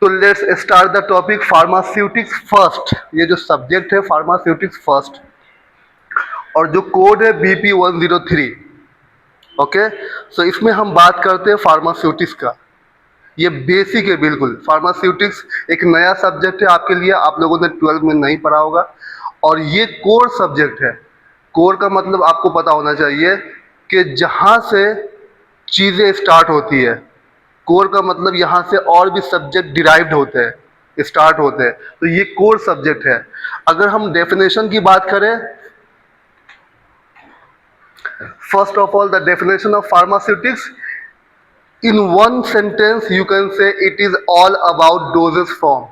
तो let's start the topic pharmaceutics first. ये जो सब्जेक्ट है फार्मास्यूटिक्स फर्स्ट, और जो कोड है BP103। ओके, सो इसमें हम बात करते हैं फार्मास्यूटिक्स का। ये बेसिक है बिल्कुल। फार्मास्यूटिक्स एक नया सब्जेक्ट है आपके लिए, आप लोगों ने 12 में नहीं पढ़ा होगा, और ये कोर सब्जेक्ट है। कोर का मतलब आपको पता होना चाहिए कि जहाँ से चीज़ें स्टार्ट होती है। कोर का मतलब यहाँ से और भी सब्जेक्ट डिराइव्ड होते हैं, स्टार्ट होते हैं, तो ये कोर सब्जेक्ट है। अगर हम डेफिनेशन की बात करें, first of all the definition of pharmaceutics, in one sentence you can say it is all about dosage form.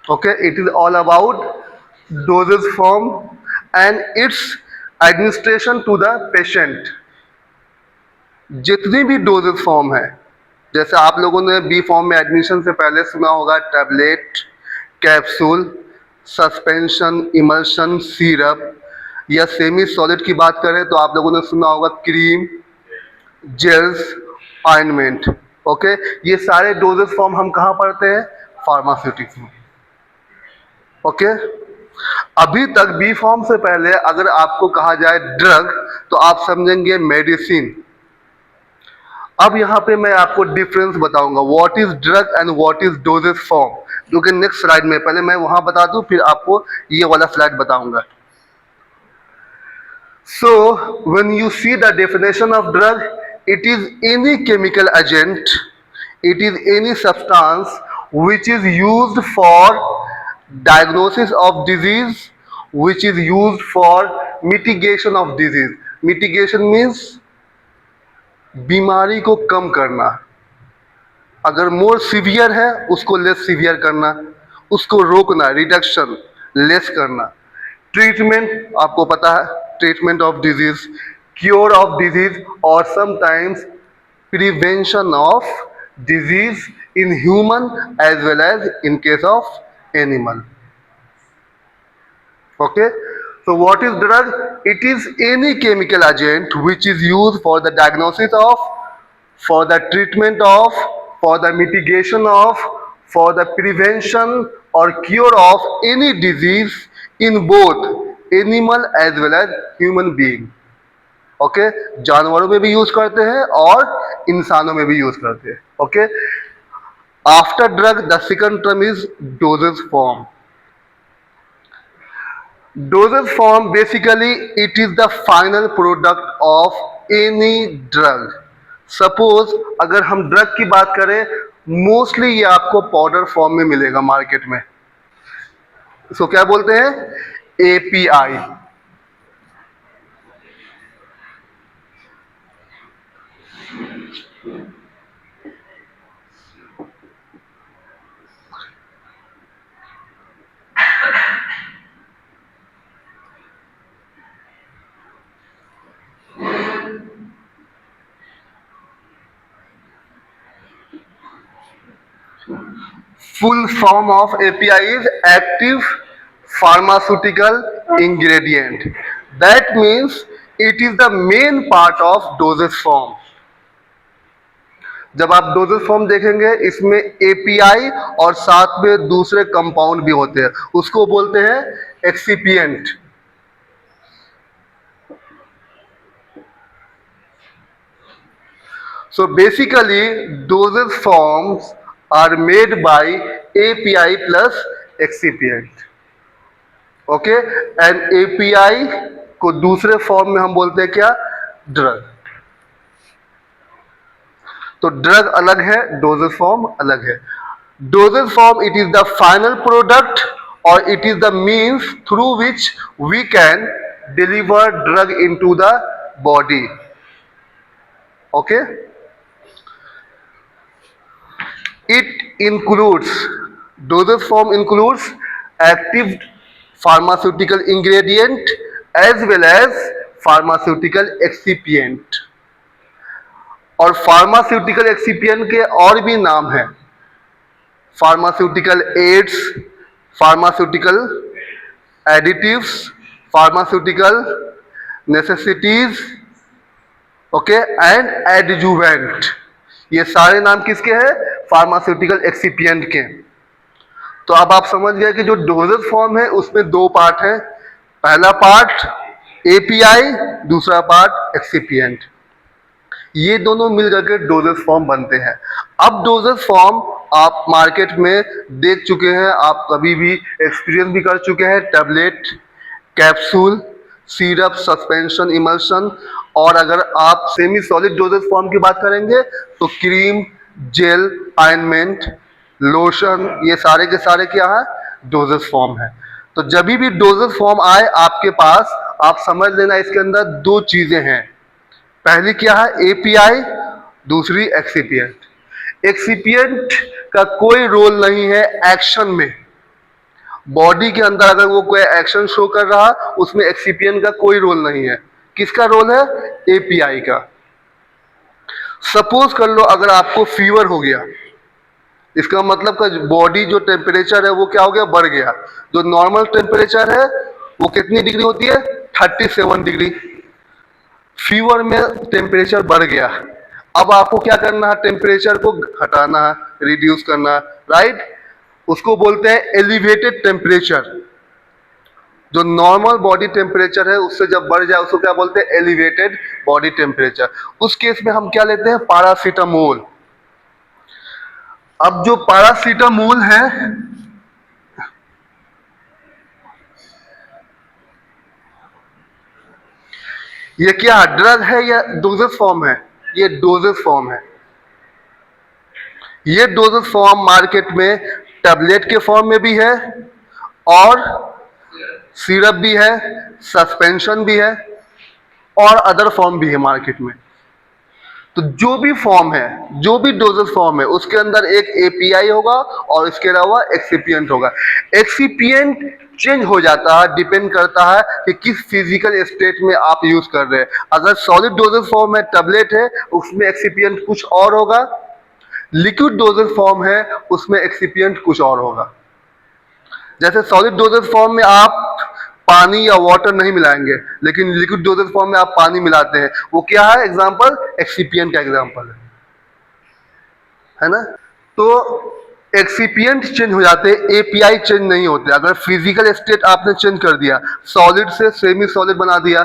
Okay, it is all about dosage form and its administration to the patient. जितनी भी doses form है, जैसे आप लोगों ने B form में admission से पहले सुना होगा tablet, capsule, suspension, emulsion, syrup, या सेमी सॉलिड की बात करें तो आप लोगों ने सुना होगा क्रीम, जेल्स, ऑइंटमेंट। ओके, ये सारे डोजेज फॉर्म हम कहाँ पढ़ते हैं? फार्मास्यूटिक्स में। ओके, अभी तक बी फॉर्म से पहले अगर आपको कहा जाए ड्रग तो आप समझेंगे मेडिसिन। अब यहाँ पे मैं आपको डिफरेंस बताऊंगा, what is drug and what is doses form, जो कि नेक्स्ट स्लाइड में। पहले मैं वहां बता दूं, फिर आपको ये वाला स्लाइड बताऊंगा। So, when you see the definition of drug, it is any chemical agent, it is any substance which is used for diagnosis of disease, which is used for mitigation of disease. Mitigation means बीमारी को कम करना। अगर मोर severe है उसको less severe करना, उसको रोकना, reduction, less करना। ट्रीटमेंट आपको पता है, treatment of disease, cure of disease, और sometimes prevention of disease in human as well as in case of animal. Okay, so what is drug? It is any chemical agent which is used for the diagnosis of, for the treatment of, for the mitigation of, for the prevention or cure of any disease in both animal as well as human being. Okay, जानवरों में भी use करते हैं और इंसानों में भी use करते हैं। Okay, after drug the second term is doses form. Dosage form, basically it is the final product of any drug. Suppose अगर हम ड्रग की बात करें, मोस्टली ये आपको पाउडर फॉर्म में मिलेगा मार्केट में। इसको क्या बोलते हैं? API। Full form of API is active pharmaceutical ingredient. That means it is the main part of dosage form. जब आप डोजेज फॉर्म देखेंगे इसमें एपीआई और साथ में दूसरे कंपाउंड भी होते हैं, उसको बोलते हैं excipient. So basically dosage forms are made by API plus excipient. Okay, and API को दूसरे फॉर्म में हम बोलते हैं क्या? ड्रग। तो ड्रग अलग है, डोजेज फॉर्म अलग है। Dosage form it is the final product और it is the means through which we can deliver drug into the body. Okay, it includes, dosage form includes active pharmaceutical ingredient as well as pharmaceutical excipient। और pharmaceutical excipient के और भी नाम हैं, pharmaceutical ads, pharmaceutical additives, pharmaceutical necessities, okay, and adjuvant. ये सारे नाम किसके हैं? फार्मास्यूटिकल एक्सिपिएंट के। तो अब आप समझ गए कि जो डोजेज फॉर्म है उसमें दो पार्ट है, पहला पार्ट एपीआई, दूसरा पार्ट एक्सिपिएंट। ये दोनों मिल करके डोजेज फॉर्म बनते हैं। अब डोजेज फॉर्म आप मार्केट में देख चुके हैं, आप कभी भी एक्सपीरियंस भी कर चुके हैं, tablet, capsule, syrup, suspension, emulsion. और अगर आप सेमी सॉलिड डोजेज फॉर्म की बात करेंगे तो क्रीम, जेल, ऑइंटमेंट, लोशन, ये सारे के सारे क्या है, डोजेज फॉर्म है। तो जब भी डोजेज फॉर्म आए आपके पास, आप समझ लेना इसके अंदर दो चीजें हैं। पहली क्या है, एपीआई, दूसरी एक्सिपिएंट। एक्सिपिएंट का कोई रोल नहीं है एक्शन में। बॉडी के अंदर अगर वो कोई एक्शन शो कर रहा, उसमें एक्सिपिएंट का कोई रोल नहीं है। किसका रोल है, एपीआई का। सपोज कर लो अगर आपको फीवर हो गया, इसका मतलब का बॉडी जो टेम्परेचर है वो क्या हो गया, बढ़ गया। जो नॉर्मल टेम्परेचर है वो कितनी डिग्री होती है, 37 डिग्री। फीवर में टेम्परेचर बढ़ गया, अब आपको क्या करना है, टेम्परेचर को घटाना है, रिड्यूस करना है, राइट। उसको बोलते हैं एलिवेटेड टेम्परेचर। जो नॉर्मल बॉडी टेम्परेचर है उससे जब बढ़ जाए उसको क्या बोलते हैं, एलिवेटेड बॉडी टेम्परेचर। उस केस में हम क्या लेते हैं, पैरासीटामोल। अब जो पैरासीटामोल है ये क्या ड्रग है या डोजेज फॉर्म है, ये डोजेज फॉर्म है। ये डोजेज फॉर्म मार्केट में टैबलेट के फॉर्म में भी है और सिरप भी है, सस्पेंशन भी है और अदर फॉर्म भी है मार्केट में। तो जो भी फॉर्म है, जो भी डोजेज फॉर्म है, उसके अंदर एक एपीआई होगा और इसके अलावा एक्सिपिएंट होगा। एक्सिपिएंट चेंज हो जाता है, डिपेंड करता है कि किस फिजिकल स्टेट में आप यूज कर रहे हैं। अगर सॉलिड डोजेज फॉर्म है, टैबलेट है, उसमें एक्सिपिएंट कुछ और होगा। लिक्विड डोजेज फॉर्म है, उसमें एक्सिपिएंट कुछ और होगा। जैसे सॉलिड डोजेज फॉर्म में आप पानी या वाटर नहीं मिलाएंगे, लेकिन लिक्विड डोजेज फॉर्म में आप पानी मिलाते हैं, वो क्या है, एग्जांपल, एक्सिपिएंट का एग्जांपल है ना। तो एक्सिपिएंट चेंज हो जाते हैं, एपीआई चेंज नहीं होते। अगर फिजिकल स्टेट आपने चेंज कर दिया, सॉलिड से सेमी सॉलिड बना दिया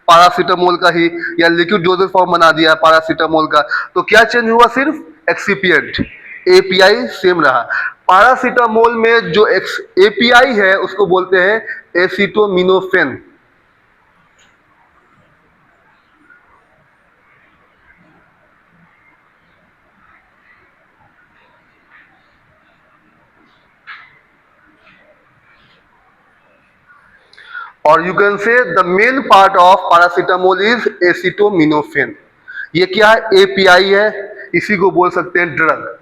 पैरासीटामोल का ही, या लिक्विड डोजेज फॉर्म बना दिया पैरासीटामोल का, तो क्या चेंज हुआ, सिर्फ एक्सिपिएंट। एपीआई सेम रहा। पैरासीटामोल में जो एपीआई है उसको बोलते हैं एसिटोमिनोफेन। और you can say the main part of paracetamol is acetaminophen. ये क्या है, एपीआई है, इसी को बोल सकते हैं ड्रग।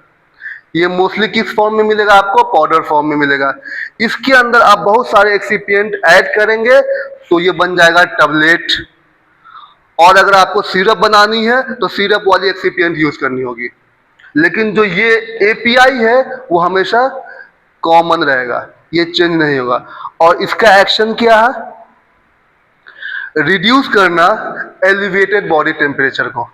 ये मोस्टली किस फॉर्म में मिलेगा आपको, पाउडर फॉर्म में मिलेगा। इसके अंदर आप बहुत सारे एक्सिपिएंट ऐड करेंगे तो ये बन जाएगा टैबलेट। और अगर आपको सिरप बनानी है तो सिरप वाली एक्सिपिएंट यूज करनी होगी। लेकिन जो ये एपीआई है वो हमेशा कॉमन रहेगा, ये चेंज नहीं होगा। और इसका एक्शन क्या है, रिड्यूस करना एलिवेटेड बॉडी टेम्परेचर को।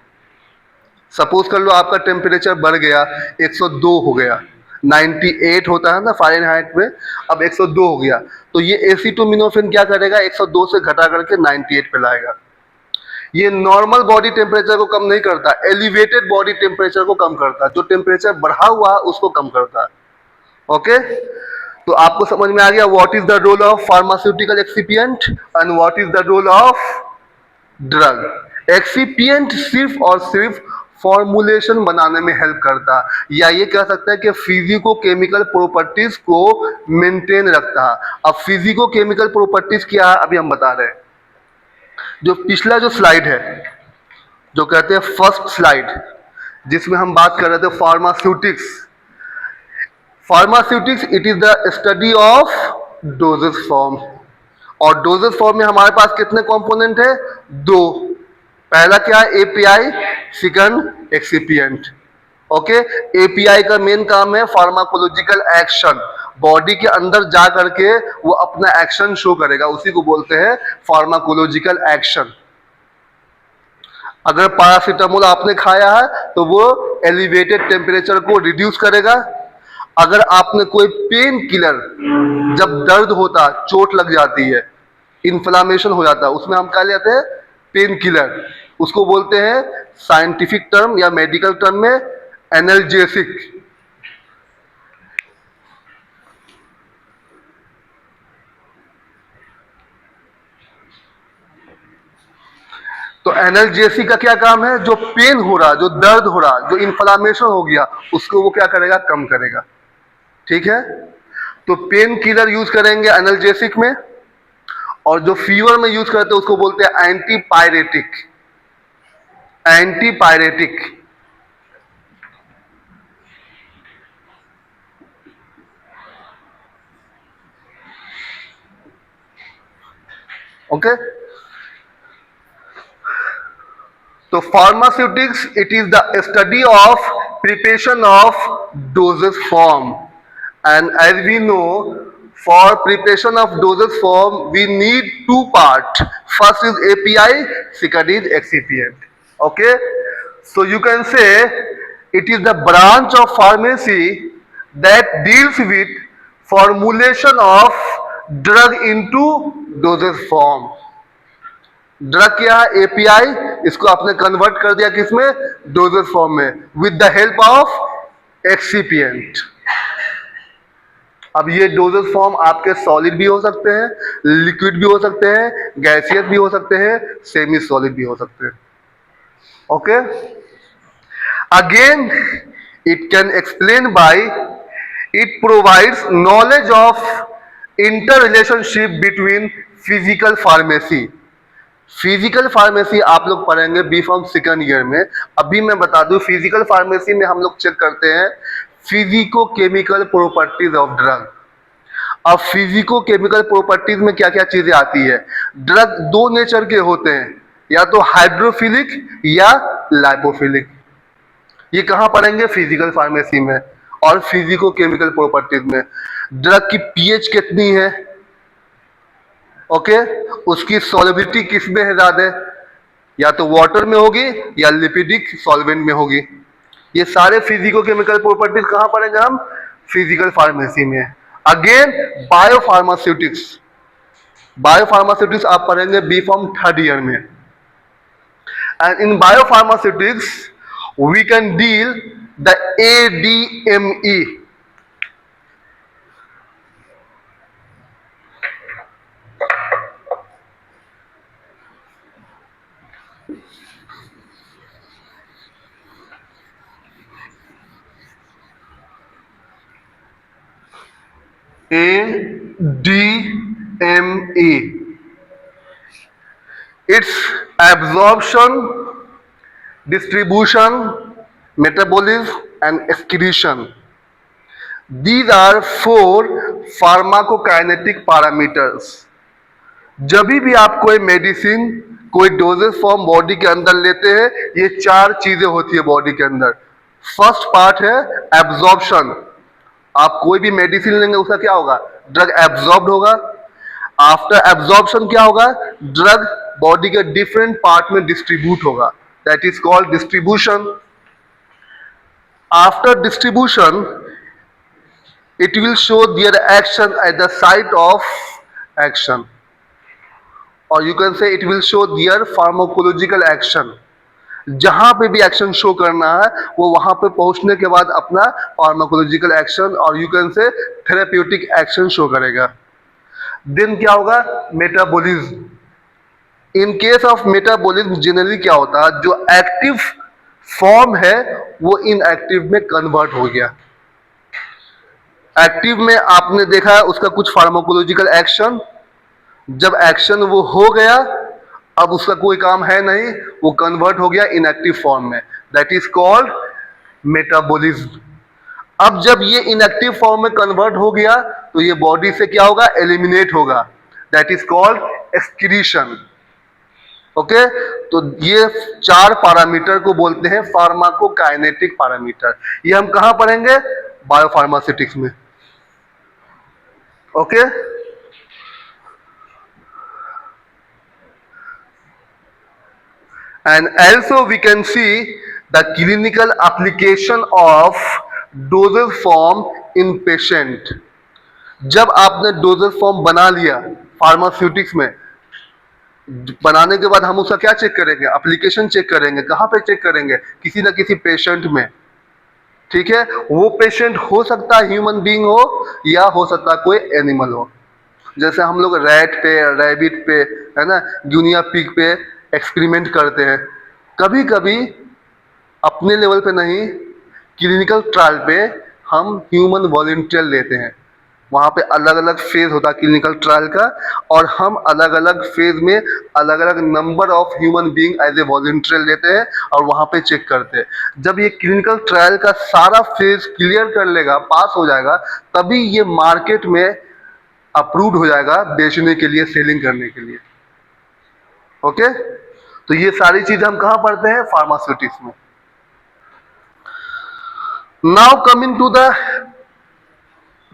सपोज कर लो आपका टेम्परेचर बढ़ गया, 102 हो गया, 98 होता है ना फ़ारेनहाइट में, अब 102 हो गया, तो ये एसिटोमिनोफेन क्या करेगा, 102 से घटा करके 98 पे लाएगा। ये नॉर्मल बॉडी टेम्परेचर को कम नहीं करता, एलिवेटेड बॉडी टेम्परेचर को कम करता है। जो टेम्परेचर बढ़ा हुआ है उसको कम करता है। ओके, तो आपको समझ में आ गया what is the role of pharmaceutical excipient and what is the role of drug. Excipient सिर्फ और सिर्फ फॉर्मुलेशन बनाने में हेल्प करता है, या ये कह सकता है कि फिजिको केमिकल प्रॉपर्टीज को मेंटेन रखता है। अब फिजिको केमिकल प्रॉपर्टीज क्या है अभी हम बता रहे हैं। जो पिछला जो स्लाइड है, जो कहते हैं फर्स्ट स्लाइड, जिसमें हम बात कर रहे थे pharmaceutics. Pharmaceutics it is the study of doses form. और डोजेज फॉर्म में हमारे पास कितने कंपोनेंट है, दो। पहला क्या है, API, second excipient. Okay, API का मेन काम है फार्माकोलॉजिकल एक्शन, बॉडी के अंदर जा करके वो अपना एक्शन शो करेगा, उसी को बोलते हैं फार्माकोलॉजिकल एक्शन। अगर पैरासीटामोल आपने खाया है तो वो एलिवेटेड टेम्परेचर को रिड्यूस करेगा। अगर आपने कोई पेन किलर, जब दर्द होता, चोट लग जाती है, इन्फ्लामेशन हो जाता है, उसमें हम क्या लेते हैं? Pain killer. उसको बोलते हैं साइंटिफिक टर्म या मेडिकल टर्म में एनाल्जेसिक। तो एनाल्जेसिक का क्या काम है? जो पेन हो रहा, जो दर्द हो रहा, जो इन्फ्लामेशन हो गया, उसको वो क्या करेगा? कम करेगा। ठीक है, तो पेन किलर यूज करेंगे एनाल्जेसिक में, और जो फीवर में यूज करते हैं उसको बोलते हैं एंटीपायरेटिक। एंटीपायरेटिक। ओके, तो pharmaceutics it is the study of preparation of doses form, and as we know, for preparation of dosage form we need two parts. First is API, second is excipient. Okay, so you can say it is the branch of pharmacy that deals with formulation of drug into dosage form. Drug क्या है? API. इसको आपने convert कर दिया किसमें? Doses form में, with the help of excipient. अब ये डोजेज फॉर्म आपके सॉलिड भी हो सकते हैं, लिक्विड भी हो सकते हैं, गैसियस भी हो सकते हैं, सेमी सॉलिड भी हो सकते हैं। Okay, again it can explain by it provides knowledge of inter relationship between physical pharmacy. Physical pharmacy आप लोग पढ़ेंगे बी फॉर्म सेकेंड ईयर में। अभी मैं बता दूं, फिजिकल फार्मेसी में हम लोग चेक करते हैं physico chemical properties of drug. अब फिजिको केमिकल प्रॉपर्टीज में क्या क्या चीजें आती है? ड्रग दो नेचर के होते हैं, या तो हाइड्रोफिलिक या लाइपोफिलिक। ये कहां पढ़ेंगे? फिजिकल फार्मेसी में और फिजिको केमिकल प्रॉपर्टीज में। ड्रग की पीएच कितनी है? ओके, उसकी सॉल्युबिलिटी किस में है ज्यादा? या तो वाटर में होगी या लिपिडिक सॉल्वेंट में होगी। ये सारे फिजिको केमिकल प्रॉपर्टीज कहां पढ़ेंगे हम? फिजिकल फार्मेसी में। Again biopharmaceutics. बायोफार्मास्यूटिक्स आप पढ़ेंगे बी फॉर्म थर्ड ईयर में। And in biopharmaceutics we can deal the ADME। ADME, its absorption, distribution, metabolism and excretion. These are four pharmacokinetic parameters. जब भी आप कोई मेडिसिन, कोई डोजेस फॉर्म बॉडी के अंदर लेते हैं, ये चार चीजें होती है बॉडी के अंदर। फर्स्ट पार्ट है एब्जॉर्प्शन। आप कोई भी मेडिसिन लेंगे उसका क्या होगा? ड्रग एब्जॉर्ब होगा। आफ्टर एब्जॉर्प्शन क्या होगा? ड्रग बॉडी के डिफरेंट पार्ट में डिस्ट्रीब्यूट होगा, that is called distribution. After distribution it will show their action at the site of action, or you can say it will show their pharmacological action. जहां पे भी action show करना है वो वहां पे पहुंचने के बाद अपना फार्माकोलॉजिकल एक्शन और यू कैन से थेरेप्यूटिक एक्शन शो करेगा। देन क्या होगा? Metabolism. In case of metabolism generally क्या होता है? जो एक्टिव फॉर्म है वो इनएक्टिव में कन्वर्ट हो गया। एक्टिव में आपने देखा है उसका कुछ फार्माकोलॉजिकल एक्शन, जब एक्शन वो हो गया अब उसका कोई काम है नहीं, वो कन्वर्ट हो गया इनएक्टिव फॉर्म में, दैट इज कॉल्ड मेटाबॉलिज्म। अब जब ये इनएक्टिव फॉर्म में कन्वर्ट हो गया तो ये बॉडी से क्या होगा? एलिमिनेट होगा, that is called excretion. Okay, तो ये चार पैरामीटर को बोलते हैं फार्माकोकाइनेटिक पैरामीटर। ये हम कहां पढ़ेंगे? बायोफार्मास्यूटिक्स में। Okay, And also we can see the clinical application of dosage form in patient. जब आपने डोजेज फॉर्म बना लिया फार्मास्यूटिक्स में, बनाने के बाद हम उसका क्या चेक करेंगे? एप्लीकेशन चेक करेंगे। कहाँ पे चेक करेंगे? किसी ना किसी पेशेंट में। ठीक है, वो पेशेंट हो सकता है ह्यूमन बीइंग हो या हो सकता है कोई एनिमल हो। जैसे हम लोग रैट पे, रैबिट पे, है ना, गिनिया पिग पे एक्सपेरिमेंट करते हैं। कभी कभी अपने लेवल पे नहीं, क्लिनिकल ट्रायल पे हम ह्यूमन वॉलंटियर लेते हैं। वहाँ पे अलग अलग फेज होता है क्लिनिकल ट्रायल का, और हम अलग अलग फेज में अलग अलग number of human being as a volunteer लेते हैं और वहाँ पे चेक करते हैं। जब ये क्लिनिकल ट्रायल का सारा फेज क्लियर कर लेगा, पास हो जाएगा, तभी ये मार्केट में अप्रूव्ड हो जाएगा बेचने के लिए, सेलिंग करने के लिए। ओके, तो ये सारी चीजें हम कहाँ पढ़ते हैं? फार्मास्यूटिक्स में। Now coming to the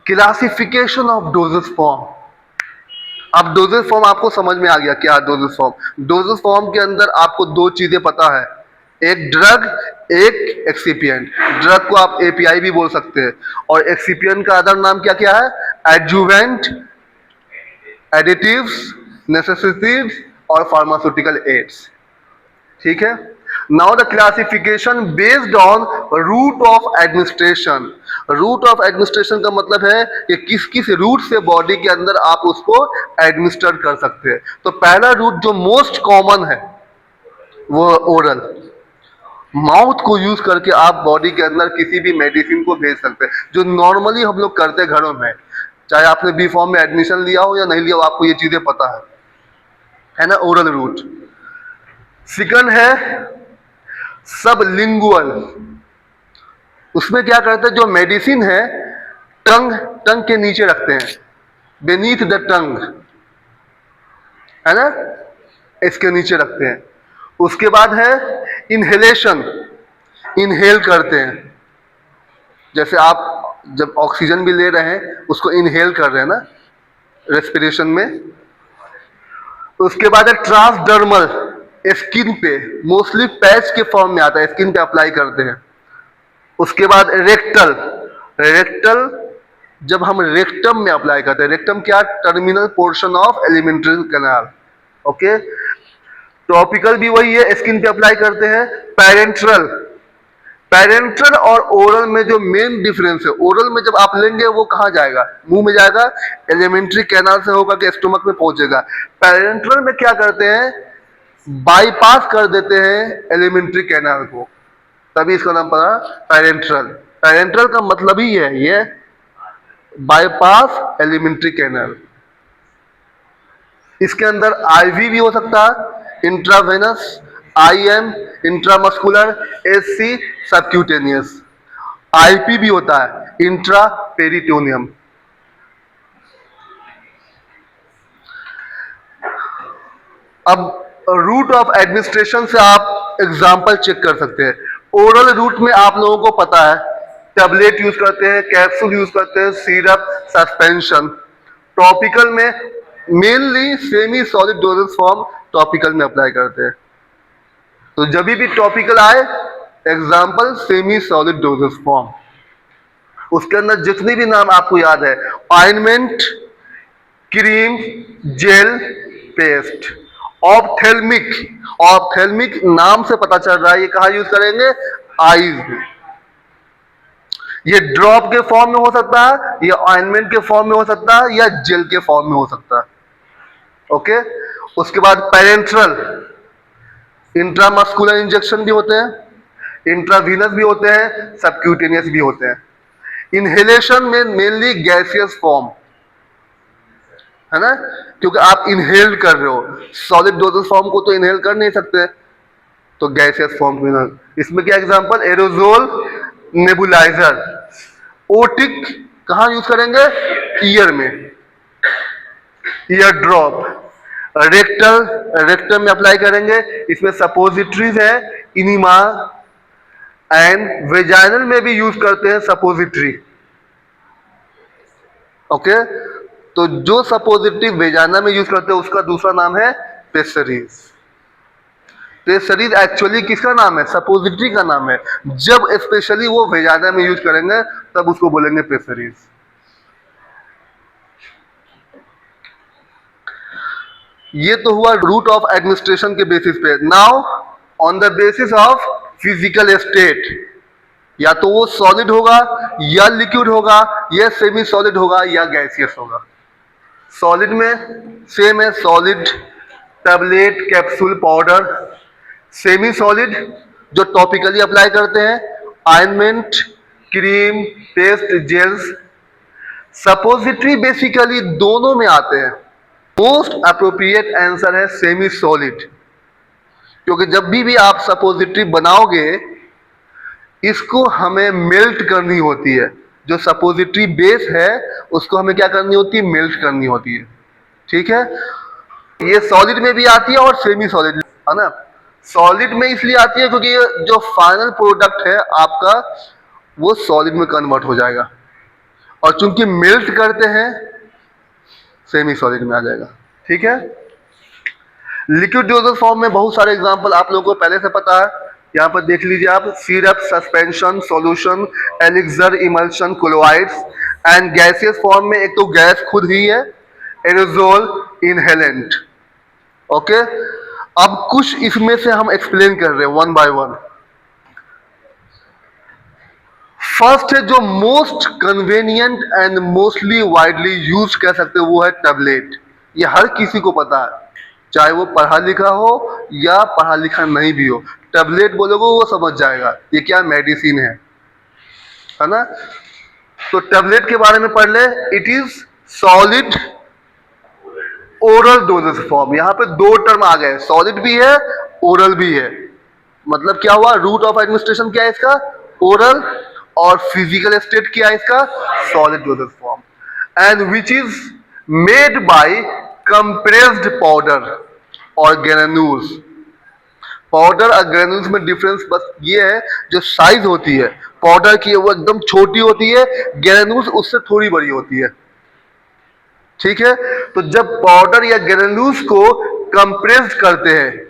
classification of doses form. अब डोजेस फॉर्म आपको समझ में आ गया क्या? डोजेस फॉर्म, डोजेस फॉर्म के अंदर आपको दो चीजें पता है, एक ड्रग, एक एक्सिपिएंट। ड्रग को आप एपीआई भी बोल सकते हैं, और एक्सिपिएंट का अदर नाम क्या क्या है? एडजुवेंट, एडिटिव्स, नेसेसिटिव्स और फार्मास्यूटिकल एड्स। ठीक है, now the classification based on route of administration. Route of administration का मतलब है कि किस किस रूट से बॉडी के अंदर आप उसको एडमिनिस्टर कर सकते हैं। तो पहला रूट जो मोस्ट कॉमन है वो ओरल। माउथ को यूज करके आप बॉडी के अंदर किसी भी मेडिसिन को भेज सकते हैं, जो नॉर्मली हम लोग करते हैं घरों में। चाहे आपने बी फॉर्म में एडमिशन लिया हो या नहीं लिया हो, आपको ये चीजें पता है ना, ओरल रूट। सेकंड है सबलिंगुअल। उसमें क्या करते हैं, जो मेडिसिन है टंग, टंग के नीचे रखते हैं, बेनीथ द टंग, है ना, इसके नीचे रखते हैं। उसके बाद है इनहेलेशन, इनहेल करते हैं। जैसे आप जब ऑक्सीजन भी ले रहे हैं उसको इनहेल कर रहे हैं ना, रेस्पिरेशन में। उसके बाद है ट्रांसडर्मल, स्किन पे, मोस्टली पैच के फॉर्म में आता है, स्किन पे अप्लाई करते हैं। उसके बाद रेक्टल, रेक्टल जब हम रेक्टम में अप्लाई करते हैं। रेक्टम क्या? Terminal portion of alimentary canal. Okay, topical भी वही है, स्किन पे अप्लाई करते हैं। पैरेंट्रल, पैरेंट्रल और ओरल में जो मेन डिफरेंस है, ओरल में जब आप लेंगे वो कहाँ जाएगा? मुंह में जाएगा, एलिमेंट्री कैनाल से होकर के स्टोमक में पहुंचेगा। पैरेंट्रल में क्या करते हैं? बाईपास कर देते हैं एलिमेंट्री कैनाल को, तभी इसका नाम पड़ा पैरेंट्रल। पैरेंट्रल का मतलब ही है ये बाईपास एलिमेंट्री कैनाल। इसके अंदर आईवी भी हो सकता है, intravenous, IM, intramuscular, SC, subcutaneous. IP भी होता है, इंट्रा पेरिटोनियम। अब रूट ऑफ एडमिनिस्ट्रेशन से आप एग्जाम्पल चेक कर सकते हैं। ओरल रूट में आप लोगों को पता है, टैबलेट यूज करते हैं, कैप्सूल यूज करते हैं, सिरप, सस्पेंशन। टॉपिकल में mainly semi solid dosage form topical में अप्लाई करते हैं। तो जब भी टॉपिकल आए, example semi solid dosage form. उसके अंदर जितनी भी नाम आपको याद है, ointment, cream, gel, paste. Ophthalmic, ophthalmic नाम से पता चल रहा है ये कहाँ यूज करेंगे? आईज में। ये ड्रॉप के फॉर्म में हो सकता है, या ऑइंटमेंट के फॉर्म में हो सकता है, या जेल के फॉर्म में हो सकता है। ओके, उसके बाद पैरेंट्रल, इंट्रामस्कुलर इंजेक्शन भी होते हैं, इंट्रावीनस भी होते हैं, सबक्यूटेनियस भी होते हैं। इनहेलेशन में मेनली गैसियस फॉर्म, है ना, क्योंकि आप इनहेल कर रहे हो। सॉलिड डोजेज फॉर्म को तो इनहेल कर नहीं सकते, तो गैसियस फॉर्म में। इसमें क्या एग्जांपल? Aerosol, nebuliser. ओटिक कहाँ यूज करेंगे? ईयर में, ईयर ड्रॉप। रेक्टल, रेक्टम में अप्लाई करेंगे। इसमें सपोजिटरीज है, इनिमा, एंड वेजाइनल में भी यूज करते हैं सपोजिटरी। ओके, तो जो सपोजिटरी वेजाइना में यूज करते हैं उसका दूसरा नाम है पेसरीज। प्रेशरीज एक्चुअली किसका नाम है? सपोजिटरी का नाम है। जब स्पेशली वो वेजाइना में यूज करेंगे तब उसको बोलेंगे प्रेशरीज। ये तो हुआ रूट ऑफ एडमिनिस्ट्रेशन के बेसिस पे। Now on the basis of physical state, या तो वो सॉलिड होगा या लिक्विड होगा या सेमी सॉलिड होगा या गैसियस होगा। सॉलिड में सेम है, solid, tablet, capsule, powder. Semi solid जो टॉपिकली अप्लाई करते हैं, ointment, cream, paste, gels. Suppository basically दोनों में आते हैं। मोस्ट अप्रोप्रिएट आंसर है सेमी सॉलिड, क्योंकि जब भी आप सपोजिटरी बनाओगे इसको हमें मेल्ट करनी होती है। जो सपोजिटरी बेस है उसको हमें क्या करनी होती है? मेल्ट करनी होती है। ठीक है, ये सॉलिड में भी आती है और सेमी सॉलिड, है ना। सॉलिड में इसलिए आती है क्योंकि जो फाइनल प्रोडक्ट है आपका वो सॉलिड में कन्वर्ट हो जाएगा, और चूंकि मेल्ट करते हैं सेमी सॉलिड में आ जाएगा। ठीक है, लिक्विड डोजेज फॉर्म में बहुत सारे एग्जांपल आप लोगों को पहले से पता है। यहाँ पर देख लीजिए आप, syrup, suspension, solution, elixir, emulsion, colloids. And gaseous form में एक तो गैस खुद ही है, एरोजोल, इनहेलेंट। ओके, अब कुछ इसमें से हम एक्सप्लेन कर रहे हैं वन बाय वन। फर्स्ट है जो most convenient and mostly widely use कह सकते हो, वो है टैबलेट। ये हर किसी को पता है, चाहे वो पढ़ा लिखा हो या पढ़ा लिखा नहीं भी हो। टैबलेट बोलोगे वो समझ जाएगा ये क्या मेडिसिन है ना। तो टैबलेट के बारे में पढ़ ले। It is solid oral doses form. यहाँ पे दो टर्म आ गए, सॉलिड भी है, ओरल भी है। मतलब क्या हुआ? रूट ऑफ एडमिनिस्ट्रेशन क्या है इसका? ओरल। और फिजिकल स्टेट क्या है इसका? Solid dosage form. And which is made by compressed powder और ग्रेन्यूल्स। पाउडर और ग्रेन्यूल्स में डिफरेंस बस ये है, जो साइज होती है पाउडर की वो एकदम छोटी होती है, ग्रेन्यूल्स उससे थोड़ी बड़ी होती है। ठीक है, तो जब पाउडर या ग्रेन्यूल्स को कंप्रेस्ड करते हैं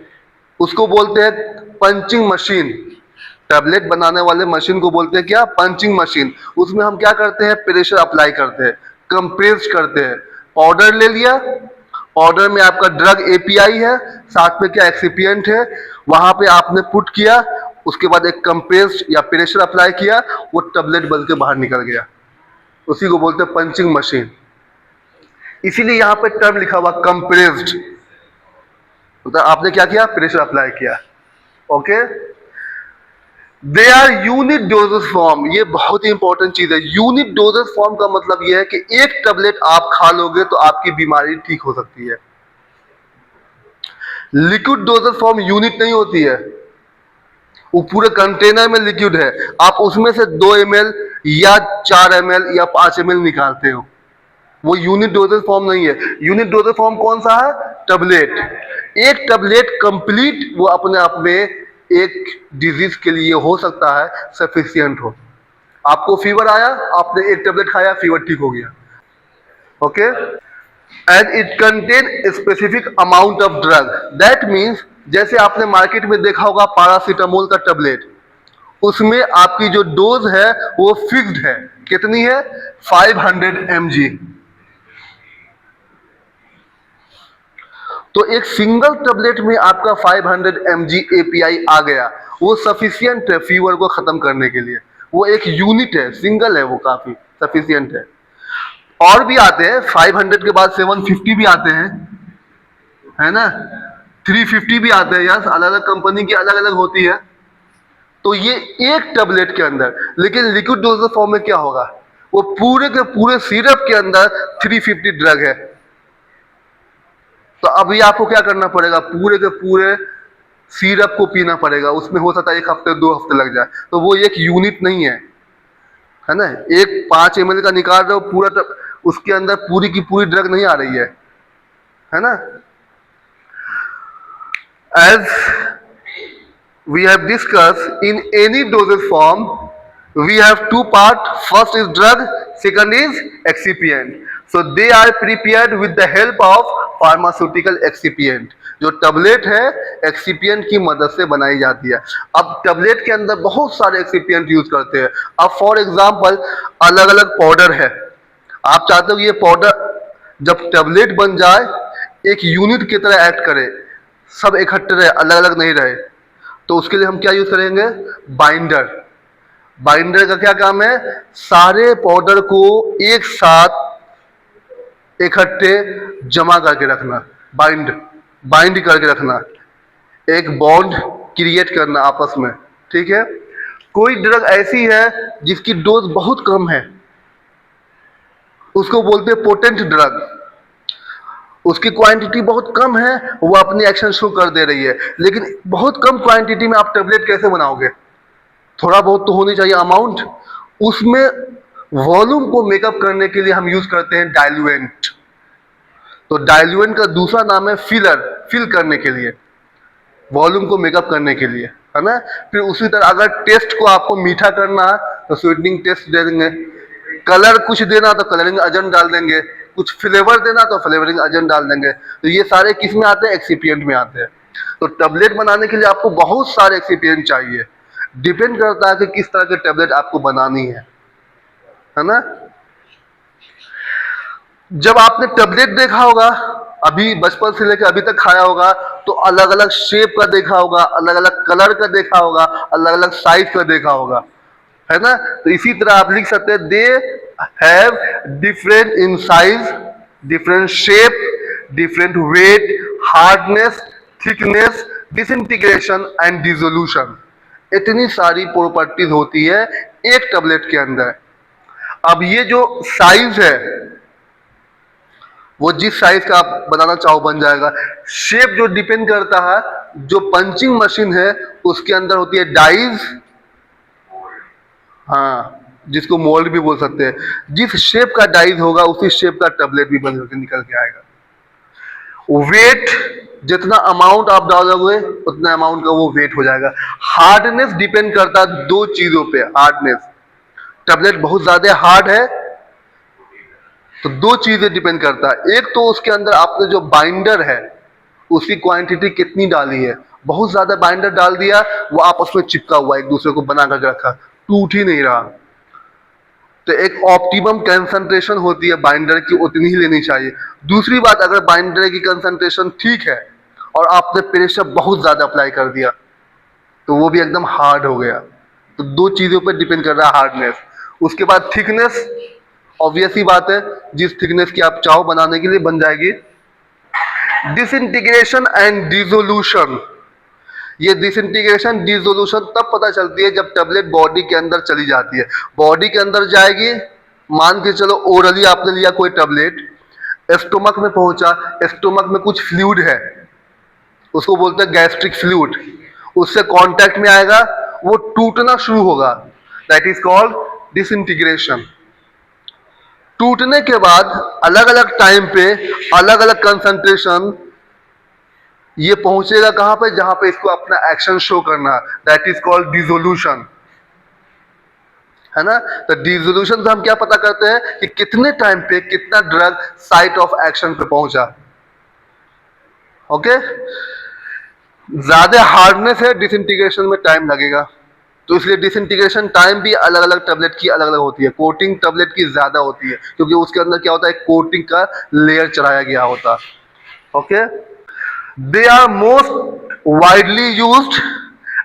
उसको बोलते हैं पंचिंग मशीन। टैबलेट बनाने वाले मशीन को बोलते हैं क्या? Punching machine. उसमें हम क्या करते हैं? प्रेशर अप्लाई करते हैं, कंप्रेस करते हैं। पाउडर ले लिया, पाउडर में आपका ड्रग एपीआई है, साथ में क्या एक्सिपिएंट है, वहां पे आपने पुट किया, उसके बाद एक कंप्रेस या प्रेशर अप्लाई किया, वो टैबलेट बन के बाहर निकल गया। उसी को बोलते हैं पंचिंग मशीन। इसीलिए यहां पे टर्म लिखा हुआ कंप्रेस्ड, तो आपने क्या किया? प्रेशर अप्लाई किया। Okay, they are unit doses form. ये बहुत ही इंपॉर्टेंट चीज है। यूनिट डोजेस फॉर्म का मतलब यह है कि एक टैबलेट आप खा लोगे तो आपकी बीमारी ठीक हो सकती है। लिक्विड डोजेस फॉर्म यूनिट नहीं होती है, वो पूरे कंटेनर में लिक्विड है, आप उसमें से 2 ml या 4 ml या 5 ml निकालते हो, वो यूनिट डोजेस फॉर्म नहीं है। यूनिट डोजेस फॉर्म कौन सा है? टैबलेट। एक टैबलेट कंप्लीट वो अपने आप में एक डिजीज के लिए हो सकता है सफिशिएंट हो। आपको फीवर आया, आपने एक टैबलेट खाया, फीवर ठीक हो गया। Okay, and it contain specific amount of drug. That means जैसे आपने मार्केट में देखा होगा पैरासीटामोल का टैबलेट, उसमें आपकी जो डोज है वो फिक्स्ड है। कितनी है? 500 mg। तो एक सिंगल टैबलेट में आपका 500 mg एपीआई आ गया, वो सफिशिएंट है फीवर को खत्म करने के लिए। वो एक यूनिट है, सिंगल है, वो काफी सफिशिएंट है। और भी आते हैं 500 के बाद 750 भी आते हैं, है ना, 350 भी आते हैं। यार अलग अलग कंपनी की अलग अलग होती है। तो ये एक टैबलेट के अंदर, लेकिन लिक्विड डोजेज फॉर्म में क्या होगा? वो पूरे के पूरे सिरप के अंदर 350 ड्रग है। तो अभी आपको क्या करना पड़ेगा? पूरे के पूरे सिरप को पीना पड़ेगा। उसमें हो सकता है 1 हफ्ते 2 हफ्ते लग जाए। तो वो एक यूनिट नहीं है ना। एक 5 ml का निकाल रहे हो पूरा, उसके अंदर पूरी की पूरी ड्रग नहीं आ रही है ना। As we have discuss, in any dosage form we have 2 part. First is drug, second is excipient. So they are prepared with the help of pharmaceutical excipient. जो टैबलेट है एक्सिपिएंट की मदद से बनाई जाती है। अब टैबलेट के अंदर बहुत सारे एक्सिपिएंट यूज करते हैं। अब फॉर एग्जांपल अलग अलग पाउडर है, आप चाहते हो कि ये पाउडर जब टैबलेट बन जाए एक यूनिट की तरह एक्ट करे, सब इकट्ठे रहे, अलग अलग नहीं रहे, तो उसके लिए हम क्या यूज करेंगे? बाइंडर। बाइंडर का क्या काम है? सारे पाउडर को एक साथ इकट्ठे जमा करके रखना, बाइंड करके रखना, एक बॉन्ड क्रिएट करना आपस में। ठीक है। कोई ड्रग ऐसी है जिसकी डोज बहुत कम है, उसको बोलते हैं पोटेंट ड्रग। उसकी क्वांटिटी बहुत कम है, वो अपनी एक्शन शो कर दे रही है, लेकिन बहुत कम क्वांटिटी में आप टेबलेट कैसे बनाओगे? थोड़ा बहुत तो होनी चाहिए अमाउंट। उसमें वॉल्यूम को मेकअप करने के लिए हम यूज करते हैं डाइल्यूएंट। तो डाइल्यूएंट का दूसरा नाम है फिलर, फिल करने के लिए, वॉल्यूम को मेकअप करने के लिए, है ना। फिर उसी तरह अगर टेस्ट को आपको मीठा करना है तो स्वीटनिंग टेस्ट दे देंगे, कलर कुछ देना तो कलरिंग एजेंट डाल देंगे, कुछ फ्लेवर देना तो फ्लेवरिंग एजेंट डाल देंगे। तो ये सारे किस में आते हैं? एक्सिपिएंट में आते हैं। तो टैबलेट बनाने के लिए आपको बहुत सारे एक्सिपिएंट चाहिए, डिपेंड करता है कि किस तरह के टैबलेट आपको बनानी है ना। जब आपने टैबलेट देखा होगा, अभी बचपन से लेकर अभी तक खाया होगा, तो अलग अलग शेप का देखा होगा, अलग अलग कलर का देखा होगा, अलग अलग साइज का देखा होगा, है ना। तो इसी तरह आप लिख सकते हैं they have different in size, different shape, different weight, hardness, thickness, disintegration and dissolution. इतनी सारी प्रॉपर्टीज होती है एक टैबलेट के अंदर। अब ये जो साइज है वो जिस साइज का आप बनाना चाहो बन जाएगा। शेप जो डिपेंड करता है, जो पंचिंग मशीन है उसके अंदर होती है डाइज, हाँ, जिसको मोल्ड भी बोल सकते हैं। जिस शेप का डाइज होगा उसी शेप का टैबलेट भी बन करके निकल के आएगा। वेट, जितना अमाउंट आप डालोगे उतना अमाउंट का वो वेट हो जाएगा। हार्डनेस डिपेंड करता है दो चीजों पे। हार्डनेस, टैबलेट बहुत ज्यादा हार्ड है तो दो चीजें डिपेंड करता है। एक तो उसके अंदर आपने जो बाइंडर है उसकी क्वांटिटी कितनी डाली है। बहुत ज्यादा बाइंडर डाल दिया, वो आपस में चिपका हुआ एक दूसरे को बना करके रखा, टूट ही नहीं रहा। तो एक ऑप्टिमम कंसंट्रेशन होती है बाइंडर की, उतनी ही लेनी चाहिए। दूसरी बात, अगर बाइंडर की कंसंट्रेशन ठीक है और आपने प्रेशर बहुत ज्यादा अप्लाई कर दिया तो वो भी एकदम हार्ड हो गया। तो दो चीजों पर डिपेंड कर रहा है हार्डनेस। उसके बाद थिकनेस, ऑब्वियस ही बात है, जिस थिकनेस की आप चाहो बनाने के लिए बन जाएगी। डिसइंटीग्रेशन एंड डिसोल्यूशन, ये डिसइंटीग्रेशन डिसोल्यूशन तब पता चलती है जब टैबलेट बॉडी के अंदर चली जाती है। बॉडी के अंदर जाएगी, मान के चलो ओरली आपने लिया कोई टैबलेट, स्टोमक में पहुंचा, स्टोमक में कुछ फ्लूइड है, उसको बोलते हैं गैस्ट्रिक फ्लूइड, उससे कांटेक्ट में आएगा, वो टूटना शुरू होगा, दैट इज कॉल्ड डिसइंटीग्रेशन। टूटने के बाद अलग अलग टाइम पे अलग अलग कंसंट्रेशन ये पहुंचेगा कहां पे? जहां पे इसको अपना एक्शन शो करना, दैट इज कॉल्ड डिसोल्यूशन, है ना। तो डिसोल्यूशन से हम क्या पता करते हैं कि कितने टाइम पे कितना ड्रग साइट ऑफ एक्शन पे पहुंचा। ओके, ज्यादा हार्डनेस है डिसइंटीग्रेशन में टाइम लगेगा, तो इसलिए डिसइंटीग्रेशन टाइम भी अलग अलग टैबलेट की अलग अलग होती है। कोटिंग टैबलेट की ज्यादा होती है क्योंकि उसके अंदर क्या होता है, कोटिंग का लेयर चढ़ाया गया होता है। Okay, they are most widely used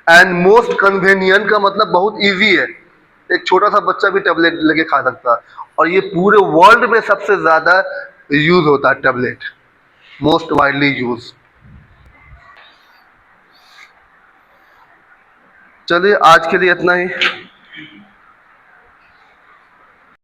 and most convenient का मतलब बहुत इजी है, एक छोटा सा बच्चा भी टैबलेट लेके खा सकता है। और ये पूरे वर्ल्ड में सबसे ज्यादा यूज होता है टैबलेट, मोस्ट वाइडली यूज। चलिए आज के लिए इतना ही।